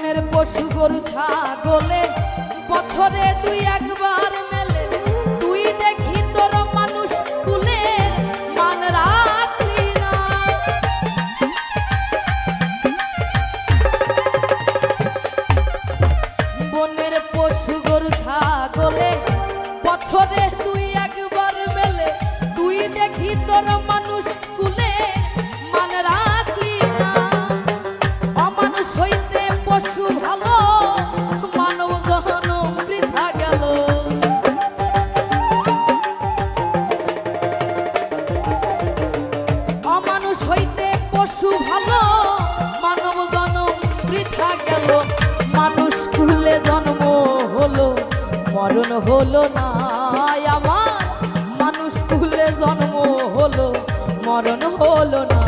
বনের পশু গরু ছাগলে বছরে দুই একবার মেলে, তুই দেখি তোর মানুষ কুলে মান রাখলি না। বনের পশু গরু ছাগলে বছরে দুই একবার মেলে, তুই দেখি তোর মানুষ কুলে মান রাখলি না। অমানুষ হইতে পশু ভালো, মানব জনম বৃথা গেল। অমানুষ হইতে পশু ভালো, মানব জনম বৃথা গেল। মানুষ কুলে জন্ম হলো, মরণ হলো না আমার। মানুষ কুলে জন্ম হলো, মরণ হলো না।